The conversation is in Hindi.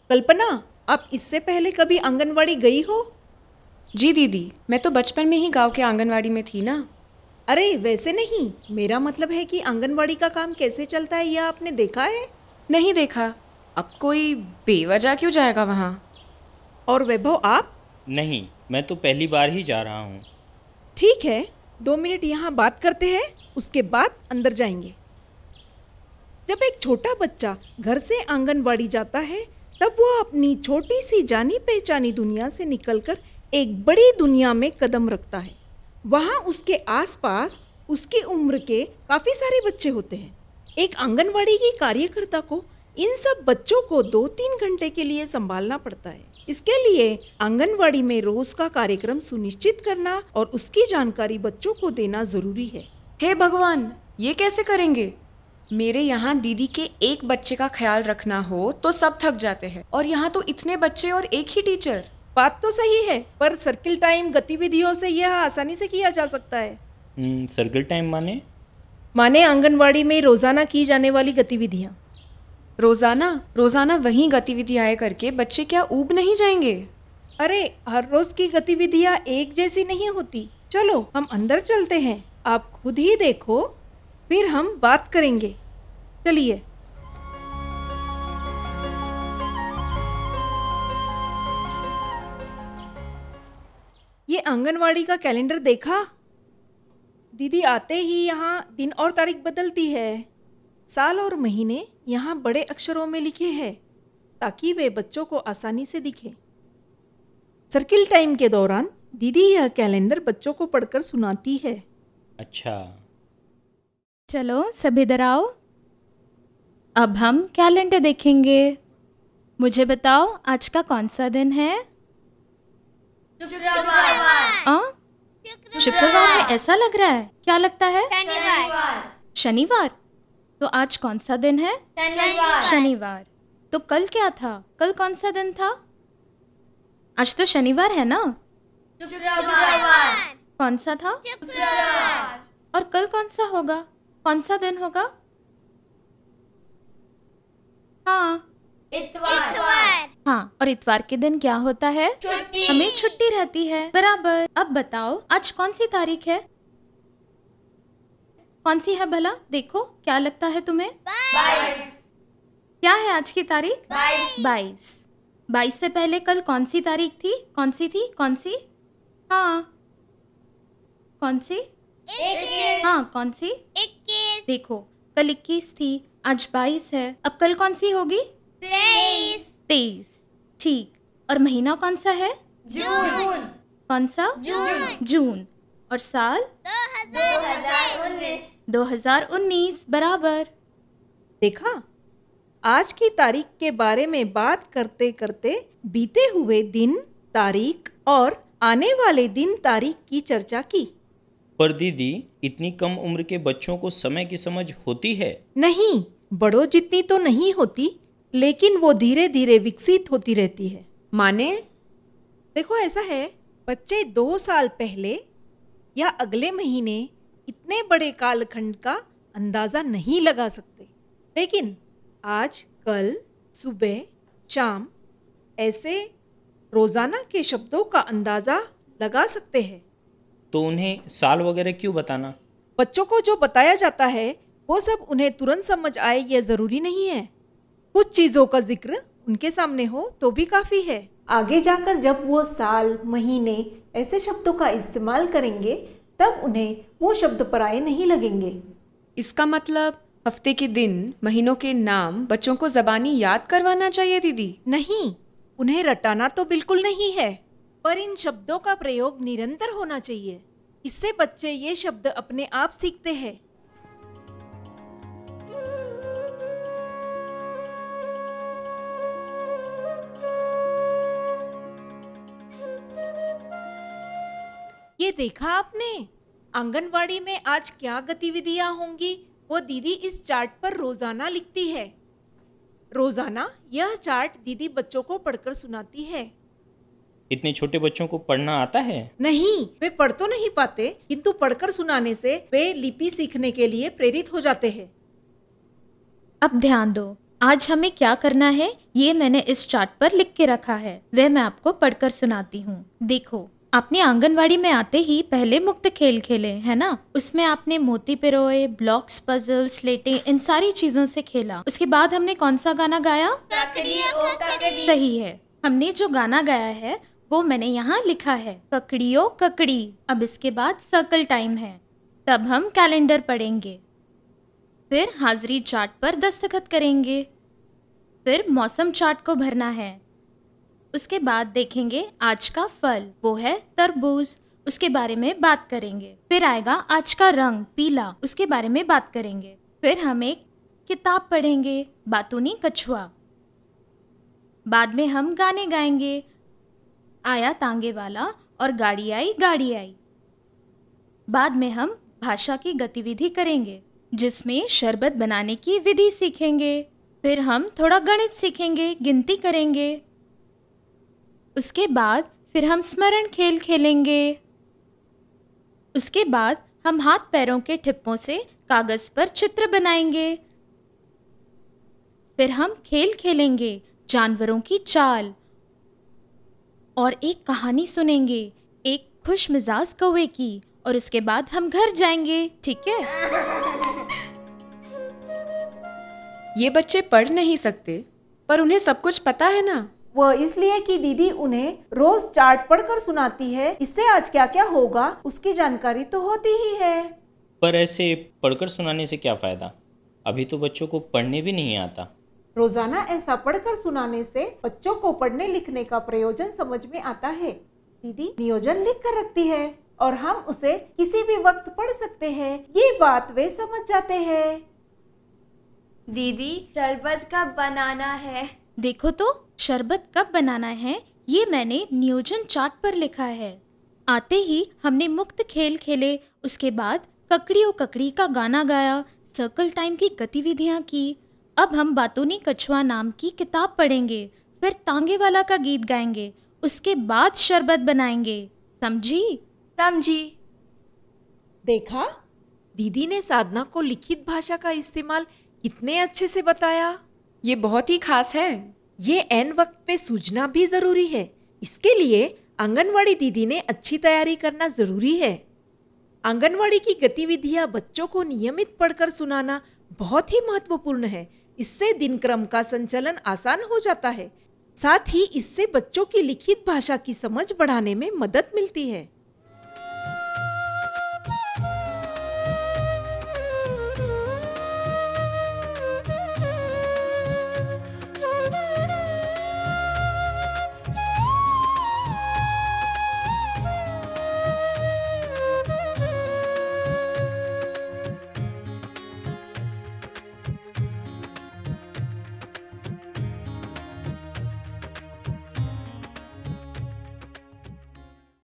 कल्पना, आप इससे पहले कभी आंगनवाड़ी गई हो? जी दीदी, मैं तो बचपन में ही गांव के आंगनवाड़ी में थी ना। अरे वैसे नहीं, मेरा मतलब है कि आंगनवाड़ी का काम कैसे चलता है यह आपने देखा है? नहीं देखा। अब कोई बेवजह क्यों जाएगा वहाँ? और वैभव आप? नहीं, मैं तो पहली बार ही जा रहा हूँ। ठीक है, 2 मिनट यहाँ बात करते हैं, उसके बाद अंदर जाएंगे। जब एक छोटा बच्चा घर से आंगनवाड़ी जाता है तब वो अपनी छोटी सी जानी पहचानी दुनिया से निकलकर एक बड़ी दुनिया में कदम रखता है। वहाँ उसके आसपास उसकी उम्र के काफ़ी सारे बच्चे होते हैं। एक आंगनवाड़ी की कार्यकर्ता को इन सब बच्चों को 2-3 घंटे के लिए संभालना पड़ता है। इसके लिए आंगनवाड़ी में रोज का कार्यक्रम सुनिश्चित करना और उसकी जानकारी बच्चों को देना जरूरी है। हे भगवान, ये कैसे करेंगे? मेरे यहाँ दीदी के एक बच्चे का ख्याल रखना हो तो सब थक जाते हैं, और यहाँ तो इतने बच्चे और एक ही टीचर। बात तो सही है, पर सर्किल टाइम गतिविधियों से यह आसानी से किया जा सकता है। सर्किल टाइम माने आंगनवाड़ी में रोजाना की जाने वाली गतिविधियाँ। रोजाना वही गतिविधियाँ करके बच्चे क्या ऊब नहीं जाएंगे? अरे हर रोज की गतिविधियाँ एक जैसी नहीं होती। चलो हम अंदर चलते हैं, आप खुद ही देखो, फिर हम बात करेंगे। चलिए। ये आंगनवाड़ी का कैलेंडर देखा? दीदी आते ही यहाँ दिन और तारीख बदलती है। साल और महीने यहाँ बड़े अक्षरों में लिखे हैं ताकि वे बच्चों को आसानी से दिखे। सर्किल टाइम के दौरान दीदी यह कैलेंडर बच्चों को पढ़कर सुनाती है। अच्छा, चलो सब इधर आओ। अब हम कैलेंडर देखेंगे। मुझे बताओ आज का कौन सा दिन है? शुक्रवार में ऐसा लग रहा है, क्या लगता है? शनिवार। तो आज कौन सा दिन है? शनिवार। तो कल क्या था? कल कौन सा दिन था? आज तो शनिवार है ना? कौन सा था? और कल कौन सा होगा? कौन सा दिन होगा? हाँ, इतवार। हाँ, और इतवार के दिन क्या होता है? हमें छुट्टी रहती है। बराबर। अब बताओ आज कौन सी तारीख है? कौन सी है भला? देखो, क्या लगता है तुम्हें? 22। क्या है आज की तारीख? 22। 22 से पहले कल कौन सी तारीख थी? कौन सी थी? कौन सी? हाँ, कौन सी? 21। हाँ, कौन सी? 21। देखो, कल 21 थी, आज 22 है। अब कल कौन सी होगी? 23। ठीक। और महीना कौन सा है? जून। कौन सा? जून। और साल? 2019। बराबर। देखा, आज की तारीख के बारे में बात करते करते बीते हुए दिन, तारीख और आने वाले दिन तारीख की चर्चा की। पर दीदी, इतनी कम उम्र के बच्चों को समय की समझ होती है? नहीं, बड़ों जितनी तो नहीं होती, लेकिन वो धीरे धीरे विकसित होती रहती है। माने? देखो ऐसा है, बच्चे 2 साल पहले या अगले महीने इतने बड़े कालखंड का अंदाजा नहीं लगा सकते, लेकिन आज, कल, सुबह, शाम ऐसे रोजाना के शब्दों का अंदाजा लगा सकते हैं। तो उन्हें साल वगैरह क्यों बताना? बच्चों को जो बताया जाता है वो सब उन्हें तुरंत समझ आए ये जरूरी नहीं है। कुछ चीजों का जिक्र उनके सामने हो तो भी काफी है। आगे जाकर जब वो साल, महीने ऐसे शब्दों का इस्तेमाल करेंगे तब उन्हें वो शब्द पराये नहीं लगेंगे। इसका मतलब हफ्ते के दिन, महीनों के नाम बच्चों को ज़बानी याद करवाना चाहिए दीदी? नहीं, उन्हें रटाना तो बिल्कुल नहीं है, पर इन शब्दों का प्रयोग निरंतर होना चाहिए। इससे बच्चे ये शब्द अपने आप सीखते हैं। ये देखा आपने? आंगनवाड़ी में आज क्या गतिविधियां होंगी वो दीदी इस चार्ट पर रोजाना लिखती है। रोजाना यह चार्ट दीदी बच्चों को पढ़कर सुनाती है। इतने छोटे बच्चों को पढ़ना आता है? नहीं, वे पढ़ तो नहीं पाते, किंतु पढ़कर सुनाने से वे लिपि सीखने के लिए प्रेरित हो जाते हैं। अब ध्यान दो, आज हमें क्या करना है ये मैंने इस चार्ट पर लिख के रखा है, वह मैं आपको पढ़कर सुनाती हूँ। देखो, आपने आंगनवाड़ी में आते ही पहले मुक्त खेल खेले है ना। उसमें आपने मोती पिरोए, ब्लॉक्स, पजल, स्लेटें, इन सारी चीजों से खेला। उसके बाद हमने कौन सा गाना गाया? ककड़ी ओ ककड़ी। सही है, हमने जो गाना गाया है वो मैंने यहाँ लिखा है, ककड़ियों ककड़ी। अब इसके बाद सर्कल टाइम है, तब हम कैलेंडर पढ़ेंगे, फिर हाजिरी चार्ट पर दस्तखत करेंगे, फिर मौसम चार्ट को भरना है। उसके बाद देखेंगे आज का फल, वो है तरबूज, उसके बारे में बात करेंगे। फिर आएगा आज का रंग पीला, उसके बारे में बात करेंगे। फिर हम एक किताब पढ़ेंगे, बातूनी कछुआ। बाद में हम गाने गाएंगे, आया तांगे वाला और गाड़ी आई गाड़ी आई। बाद में हम भाषा की गतिविधि करेंगे जिसमें शरबत बनाने की विधि सीखेंगे। फिर हम थोड़ा गणित सीखेंगे, गिनती करेंगे। उसके बाद फिर हम स्मरण खेल खेलेंगे। उसके बाद हम हाथ पैरों के ठिप्पों से कागज पर चित्र बनाएंगे। फिर हम खेल खेलेंगे जानवरों की चाल और एक कहानी सुनेंगे एक खुश मिजाज कौवे की, और उसके बाद हम घर जाएंगे। ठीक है? ये बच्चे पढ़ नहीं सकते पर उन्हें सब कुछ पता है ना। वह इसलिए कि दीदी उन्हें रोज चार्ट पढ़कर सुनाती है, इससे आज क्या क्या होगा उसकी जानकारी तो होती ही है। पर ऐसे पढ़कर सुनाने से क्या फ़ायदा? अभी तो बच्चों को पढ़ने भी नहीं आता। रोजाना ऐसा पढ़कर सुनाने से बच्चों को पढ़ने लिखने का प्रयोजन समझ में आता है। दीदी नियोजन लिख कर रखती है और हम उसे किसी भी वक्त पढ़ सकते हैं, ये बात वे समझ जाते हैं। दीदी शरबत कब बनाना है? देखो तो, शरबत कब बनाना है ये मैंने नियोजन चार्ट पर लिखा है। आते ही हमने मुक्त खेल खेले, उसके बाद ककड़ियों ककड़ी का गाना गाया, सर्कल टाइम की गतिविधियां की। अब हम बातूनी कछुआ नाम की किताब पढ़ेंगे, फिर तांगे वाला का गीत गाएंगे, उसके बाद शरबत बनाएंगे। समझी? समझी। देखा, दीदी ने साधना को लिखित भाषा का इस्तेमाल कितने अच्छे से बताया। ये बहुत ही खास है। ये ऐन वक्त पे सूझना भी जरूरी है, इसके लिए आंगनवाड़ी दीदी ने अच्छी तैयारी करना जरूरी है। आंगनवाड़ी की गतिविधियां बच्चों को नियमित पढ़कर सुनाना बहुत ही महत्वपूर्ण है। इससे दिनक्रम का संचालन आसान हो जाता है, साथ ही इससे बच्चों की लिखित भाषा की समझ बढ़ाने में मदद मिलती है।